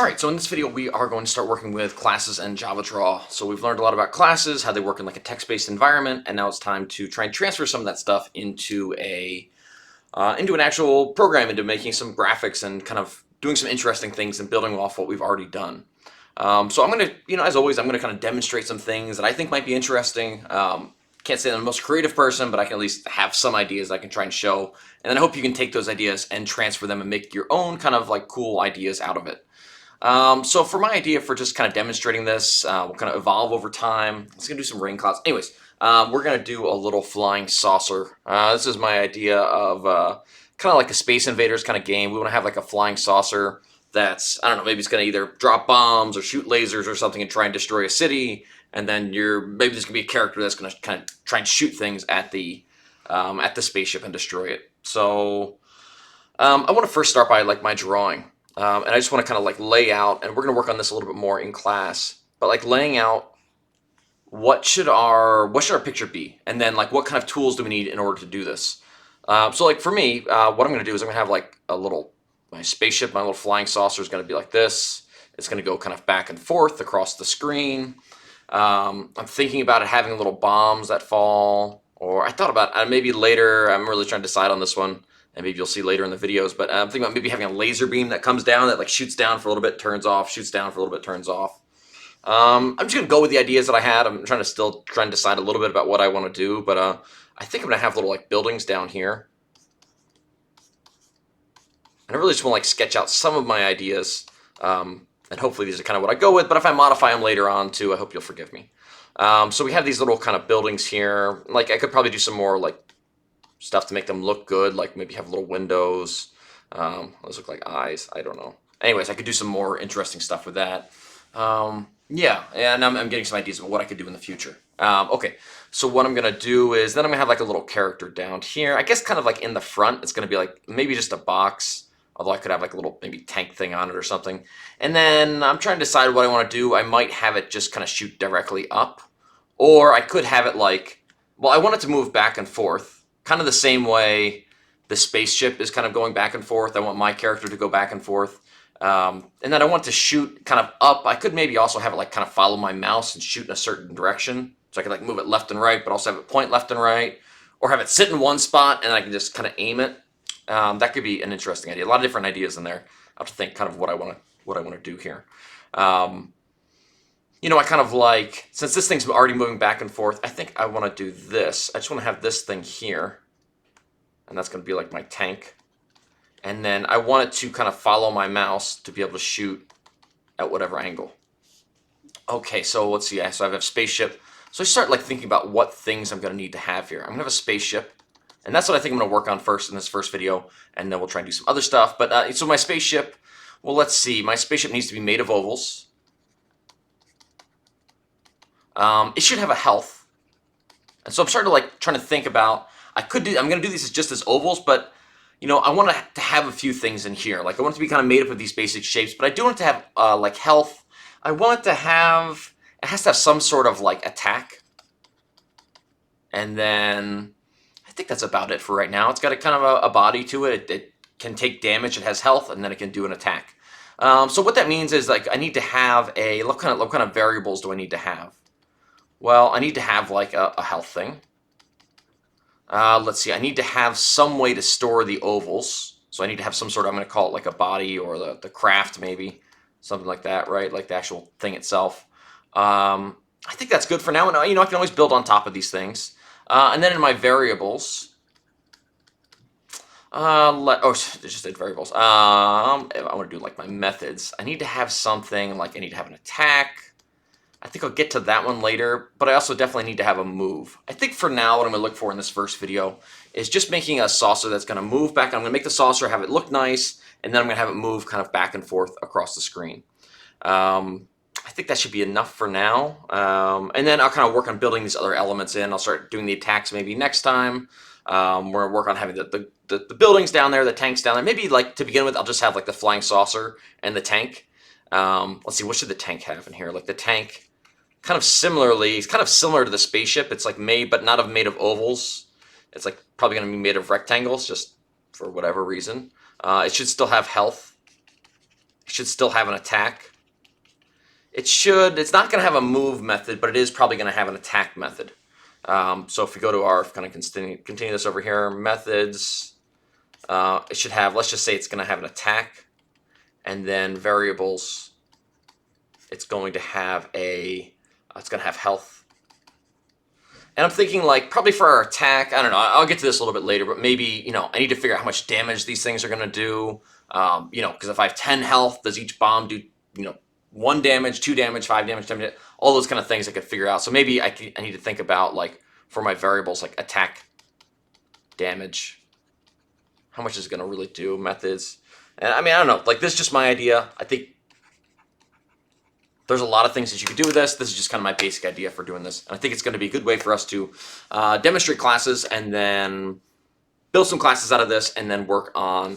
Alright, so in this video we are going to start working with classes and JavaDraw. So we've learned a lot about classes, how they work in like a text-based environment, and now it's time to try and transfer some of that stuff into an actual program, into making some graphics and kind of doing some interesting things and building off what we've already done. So I'm going to, as always, I'm going to kind of demonstrate some things that I think might be interesting. Can't say I'm the most creative person, but I can at least have some ideas I can try and show. And then I hope you can take those ideas and transfer them and make your own kind of like cool ideas out of it. So for my idea for just kind of demonstrating this, we'll kind of evolve over time. Let's gonna do some rain clouds. Anyways, we're gonna do a little flying saucer. This is my idea of kind of like a Space Invaders kind of game. We want to have like a flying saucer that's, I don't know, maybe it's gonna either drop bombs or shoot lasers or something and try and destroy a city. And then maybe there's gonna be a character that's gonna kind of try and shoot things at the spaceship and destroy it. So I want to first start by like my drawing. And I just want to kind of like lay out, and we're going to work on this a little bit more in class, but like laying out what should our picture be, and then like what kind of tools do we need in order to do this. So like for me, what I'm going to do is I'm going to have like my spaceship, my little flying saucer is going to be like this. It's going to go kind of back and forth across the screen. I'm thinking about it having little bombs that fall, or I thought about maybe later. I'm really trying to decide on this one. And maybe you'll see later in the videos, but I'm thinking about maybe having a laser beam that comes down, that like shoots down for a little bit, turns off, shoots down for a little bit, turns off. I'm just gonna go with the ideas that I had. I'm trying to decide a little bit about what I want to do, but I think I'm gonna have little like buildings down here. And I really just want to like sketch out some of my ideas, and hopefully these are kind of what I go with. But if I modify them later on too, I hope you'll forgive me. So we have these little kind of buildings here. Like I could probably do some more like stuff to make them look good, like maybe have little windows. Those look like eyes. I don't know. Anyways, I could do some more interesting stuff with that. Yeah, and I'm getting some ideas about what I could do in the future. Okay, so what I'm gonna do is then I'm gonna have like a little character down here. I guess kind of like in the front, it's gonna be like maybe just a box. Although I could have like a little maybe tank thing on it or something. And then I'm trying to decide what I want to do. I might have it just kind of shoot directly up, or I could have it like, well, I want it to move back and forth. Kind of the same way the spaceship is kind of going back and forth. I want my character to go back and forth. And then I want to shoot kind of up. I could maybe also have it like kind of follow my mouse and shoot in a certain direction. So I could like move it left and right, but also have it point left and right. Or have it sit in one spot and I can just kind of aim it. That could be an interesting idea. A lot of different ideas in there. I have to think kind of what I want to do here. I kind of like, since this thing's already moving back and forth, I think I want to do this. I just want to have this thing here. And that's going to be like my tank. And then I want it to kind of follow my mouse to be able to shoot at whatever angle. Okay, so let's see. So I have spaceship. So I start like thinking about what things I'm going to need to have here. I'm going to have a spaceship. And that's what I think I'm going to work on first in this first video. And then we'll try and do some other stuff. But so my spaceship, well, let's see. My spaceship needs to be made of ovals. It should have a health. And so I'm starting to like trying to think about, I'm going to do these just as ovals, but I want to have a few things in here. Like I want it to be kind of made up of these basic shapes, but I do want it to have like health. I want it to have, it has to have some sort of like attack. And then I think that's about it for right now. It's got a kind of a body to it. It can take damage, it has health, and then it can do an attack. So what that means is like I need to have what kind of variables do I need to have? Well, I need to have like a health thing. Let's see, I need to have some way to store the ovals. So I need to have some sort of, I'm going to call it like a body or the craft maybe. Something like that, right? Like the actual thing itself. I think that's good for now. And I can always build on top of these things. And then in my variables, just did variables. I want to do like my methods. I need to have something like I need to have an attack. I think I'll get to that one later, but I also definitely need to have a move. I think for now, what I'm going to look for in this first video is just making a saucer that's going to move back. I'm going to make the saucer, have it look nice, and then I'm going to have it move kind of back and forth across the screen. I think that should be enough for now. And then I'll kind of work on building these other elements in. I'll start doing the attacks maybe next time. We're going to work on having the buildings down there, the tanks down there. Maybe like to begin with, I'll just have like the flying saucer and the tank. Let's see, what should the tank have in here? Like the tank, kind of similarly, it's kind of similar to the spaceship. It's like made, but not made of ovals. It's like probably going to be made of rectangles, just for whatever reason. It should still have health. It should still have an attack. It's not going to have a move method, but it is probably going to have an attack method. So if we go to our, kind of continue this over here, methods, it should have, let's just say it's going to have an attack, and then variables, it's going to have health. And I'm thinking, like, probably for our attack, I don't know, I'll get to this a little bit later, but maybe, I need to figure out how much damage these things are going to do. Because if I have 10 health, does each bomb do, 1 damage, 2 damage, 5 damage, 10 damage, all those kind of things I could figure out. So maybe I need to think about, like, for my variables, like attack, damage, how much is it going to really do, methods. And I mean, I don't know, like, this is just my idea. I think there's a lot of things that you could do with this. This is just kind of my basic idea for doing this. And I think it's going to be a good way for us to demonstrate classes and then build some classes out of this and then work on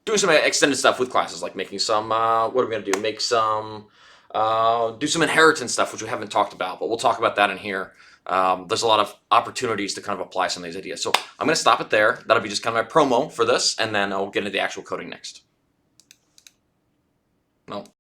doing some extended stuff with classes, like making some, what are we going to do? Make some, do some inheritance stuff, which we haven't talked about, but we'll talk about that in here. There's a lot of opportunities to kind of apply some of these ideas. So I'm going to stop it there. That'll be just kind of my promo for this, and then I'll get into the actual coding next. No.